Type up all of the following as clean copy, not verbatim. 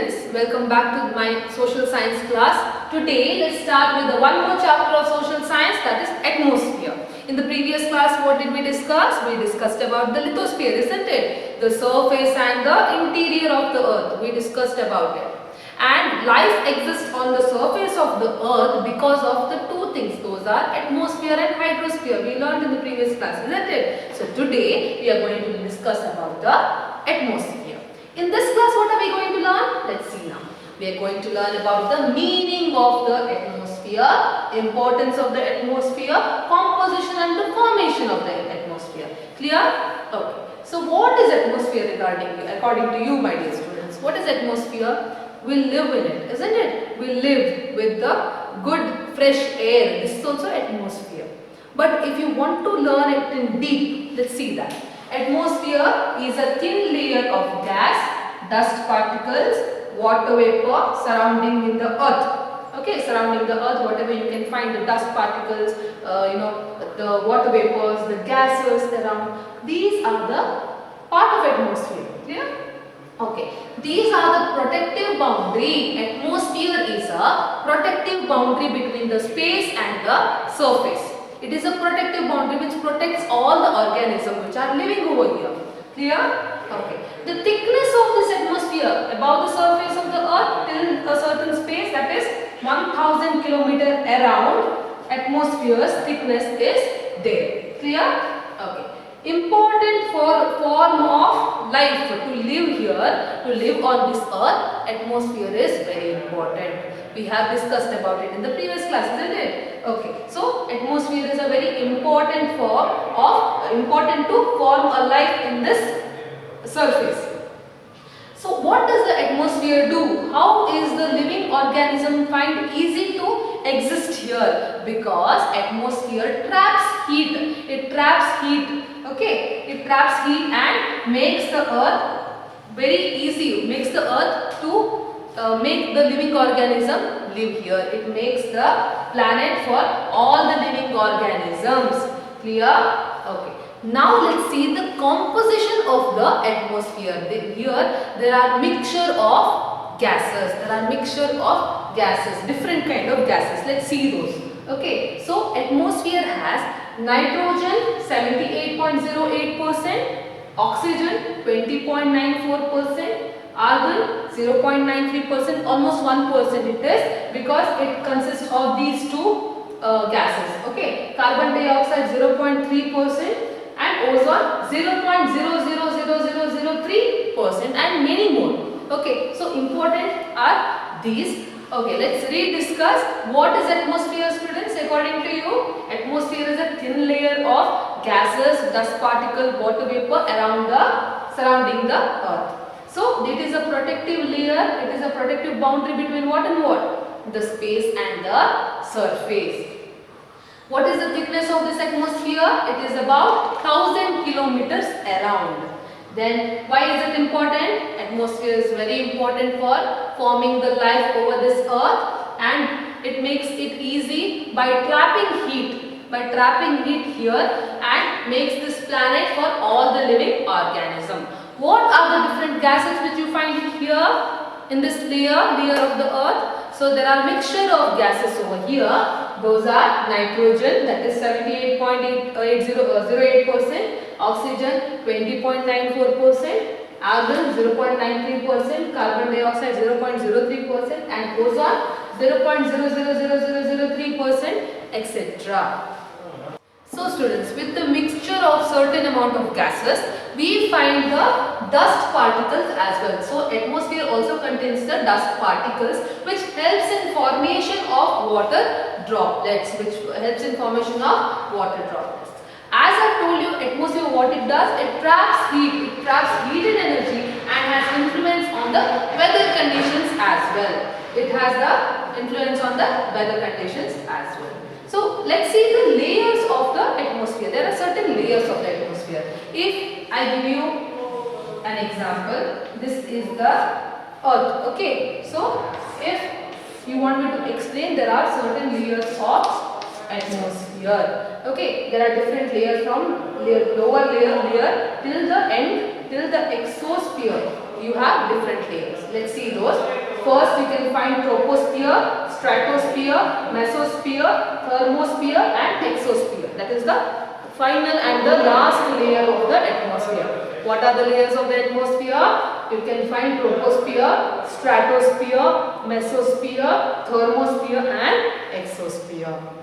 students, welcome back to my social science class. Today let's start with the one more chapter of social science, that is atmosphere. In the previous class what did we discuss? We discussed about the lithosphere, isn't it? The surface and the interior of the earth. We discussed about it. And life exists on the surface of the earth because of the two things. Those are atmosphere and hydrosphere. We learned in the previous class, isn't it? So today we are going to discuss about the atmosphere. In this class what are we going to learn? Let's see now. We are going to learn about the meaning of the atmosphere, importance of the atmosphere, composition and the formation of the atmosphere. Clear? Okay. So what is atmosphere according to you, my dear students? What is atmosphere? We live in it, isn't it? We live with the good fresh air. This is also atmosphere. But if you want to learn it in deep, let's see that. Atmosphere is a thin layer of gas, dust particles, water vapor surrounding in the earth. Okay, surrounding the earth, whatever you can find, the dust particles, the water vapors, the gases around. These are the part of atmosphere. Clear? Okay, these are the protective boundary. Atmosphere is a protective boundary between the space and the surface. It is a protective boundary which protects all the organisms which are living over here. Clear? Okay. The thickness of this atmosphere above the surface of the earth till a certain space, that is 1000 km around, atmosphere's thickness is there. Clear? Okay. Important for form of life to live here, to live on this earth, atmosphere is very important. We have discussed about it in the previous class, isn't it? Okay. So atmosphere is a very important important to form a life in this surface. So what does the atmosphere do? How is the living organism find easy to exist here? Because atmosphere traps heat. It traps heat. Okay, it traps heat and makes the earth very easy, makes the earth to make the living organism live here. It makes the planet for all the living organisms. Clear? Okay. Now let's see the composition of the atmosphere. Here there are mixture of gases. There are mixture of gases, different kind of gases. Let's see those. Okay, so atmosphere has nitrogen 78.08%, oxygen 20.94%, argon 0.93%, almost 1% it is, because it consists of these two gases. Okay, carbon dioxide 0.3% and ozone 0.000003% and many more. Okay, so important are these. Okay, let's rediscuss what is atmosphere, students. According to you, atmosphere is a thin layer of gases, dust particle, water vapor surrounding the earth. So it is a protective layer, it is a protective boundary between what and what? The space and the surface. What is the thickness of this atmosphere? It is about 1000 kilometers around. Then why is it important? Atmosphere is very important for forming the life over this earth, and it makes it easy by trapping heat. By trapping heat here and makes this planet for all the living organism. What are the different gases which you find here in this layer of the earth? So there are mixture of gases over here. Those are nitrogen, that is 78.08%, oxygen 20.94%, argon 0.93%, carbon dioxide 0.03% and ozone 0.000003%, etc. So students, with the mixture of certain amount of gases, we find the dust particles as well. So atmosphere also contains the dust particles which helps in formation of water droplets, As I told you, atmosphere what it does, it traps heat, heated energy and has influence on the weather conditions as well. It has the influence on the weather conditions as well. So let's see the layers of the atmosphere. There are certain layers of the atmosphere. If I give you an example, this is the earth. Okay, so if you want me to explain, there are certain layers of atmosphere. Okay, there are different layers from lower layer till the end, till the exosphere. You have different layers. Let's see those. find troposphere, stratosphere, mesosphere, thermosphere and exosphere. That is the final and the last layer of the atmosphere. What are the layers of the atmosphere? You can find troposphere, stratosphere, mesosphere, thermosphere and exosphere.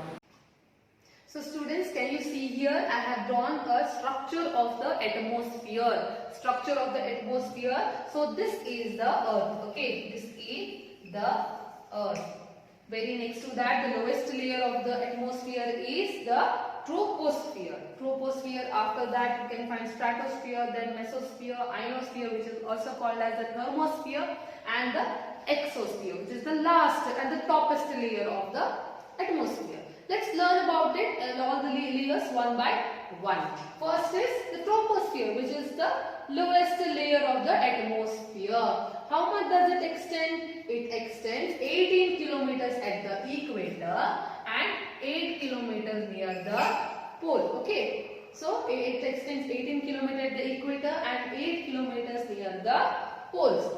So students, can you see here I have drawn a structure of the atmosphere. Structure of the atmosphere. So this is the earth. Okay, this is the earth. Very next to that, the lowest layer of the atmosphere is the troposphere. Troposphere, after that you can find stratosphere, then mesosphere, ionosphere, which is also called as the thermosphere, and the exosphere, which is the last and the toppest layer of the atmosphere. Let's learn about it and all the layers one by one. First is the troposphere, which is the lowest layer of the atmosphere. How much does it extend? It extends 18 kilometers at the equator and 8 kilometers near the pole. Okay. So it extends 18 kilometers at the equator and 8 kilometers near the poles.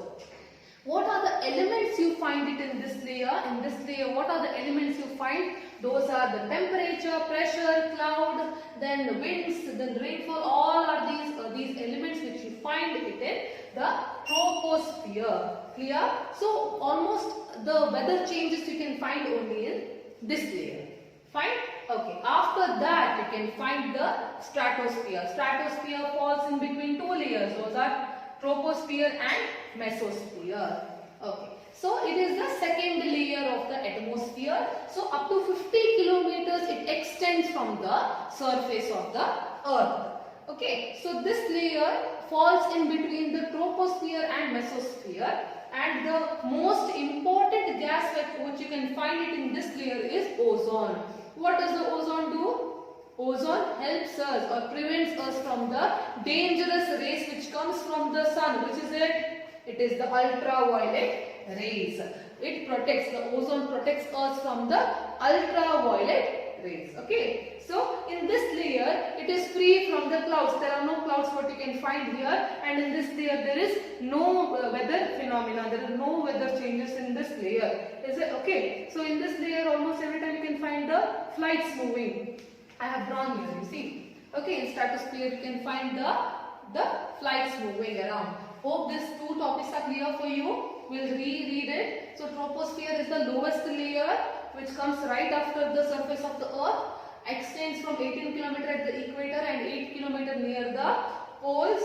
What are the elements you find it in this layer? In this layer, what are the elements you find? Those are the temperature, pressure, cloud, then the winds, then rainfall. All are these elements which you find it in the troposphere. Clear? So almost the weather changes you can find only in this layer. Fine? Okay. After that, you can find the stratosphere. Stratosphere falls in between two layers. Those are troposphere and mesosphere. Okay. So it is the second layer of the atmosphere. So up to 50 kilometers it extends from the surface of the earth. Okay. So this layer falls in between the troposphere and mesosphere, and the most important gas which you can find it in this layer is ozone. What does the ozone do? Ozone helps us or prevents us from the dangerous rays which comes from the sun. Which is it? It is the ultraviolet rays. It protects, the ozone protects us from the ultraviolet rays. Okay. So in this layer it is free from the clouds. There are no clouds what you can find here, and in this layer there is no weather phenomena. There are no weather changes in this layer. Is it okay? So in this layer almost every time you can find the flights moving. I have drawn here, you see. Okay, in stratosphere you can find the flights moving around. Hope these two topics are clear for you. We'll reread it. So troposphere is the lowest layer which comes right after the surface of the earth, extends from 18 km at the equator and 8 km near the poles.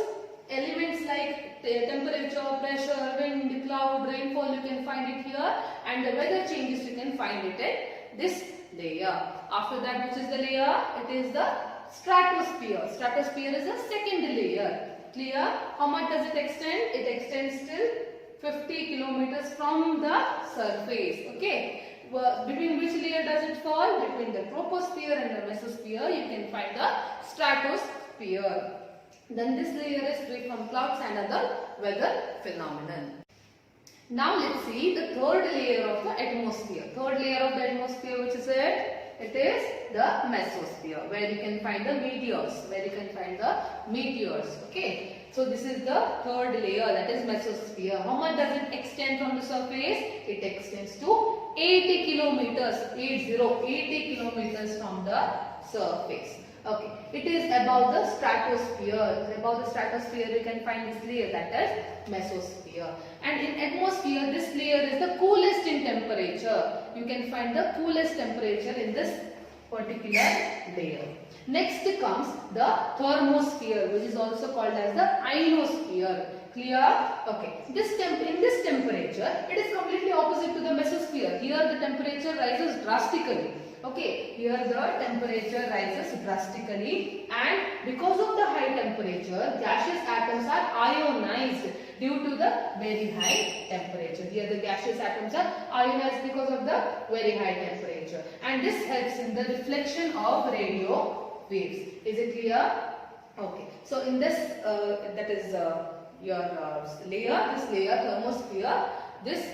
Elements like temperature, pressure, wind, cloud, rainfall, you can find it here, and the weather changes you can find it in this layer. After that, which is the layer? It is the stratosphere. Stratosphere is the second layer. Clear? How much does it extend? It extends till 50 kilometers from the surface. Okay. Between which layer does it fall? Between the troposphere and the mesosphere, you can find the stratosphere. Then this layer is free from clouds and other weather phenomenon. Now let's see the third layer of the atmosphere. Third layer of the atmosphere, which is it? It is the mesosphere, where you can find the meteors. Okay. So this is the third layer, that is mesosphere. How much does it extend from the surface? It extends to 80 kilometers. 80 kilometers from the surface. Okay. It is above the stratosphere. Above the stratosphere you can find this layer, that is mesosphere. And in atmosphere, this layer is the coolest in temperature. You can find the coolest temperature in this particular layer. Next comes the thermosphere, which is also called as the ionosphere. Clear? Okay. In this temperature, it is completely opposite to the mesosphere. Here the temperature rises drastically. Okay, here the temperature rises drastically, and because of the high temperature, gaseous atoms are ionized due to the very high temperature. Here the gaseous atoms are ionized because of the very high temperature, and this helps in the reflection of radio waves. Is it clear? Okay. So in this, that is your layer, this layer thermosphere, this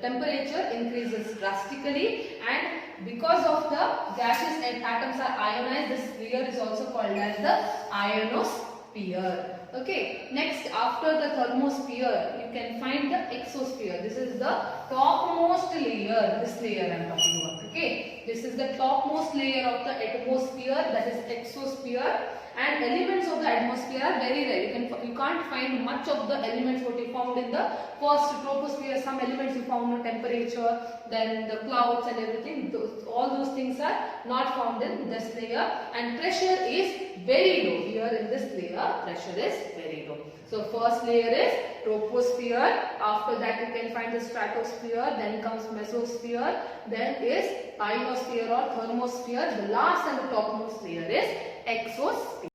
temperature increases drastically, and because of the gases and atoms are ionized, this layer is also called as the ionosphere. Okay, next after the thermosphere, you can find the exosphere. This is the topmost layer, this layer I am talking about. Okay, this is the topmost layer of the atmosphere, that is exosphere. And elements of the atmosphere are very rare. You can't find much of the elements what you found in the first troposphere. Some elements you found in temperature, then the clouds and everything. All those things are not found in this layer. And pressure is very low. Here in this layer, pressure is very low. So first layer is troposphere. After that you can find the stratosphere. Then comes mesosphere. Then is ionosphere or thermosphere. The last and the topmost layer is exosphere.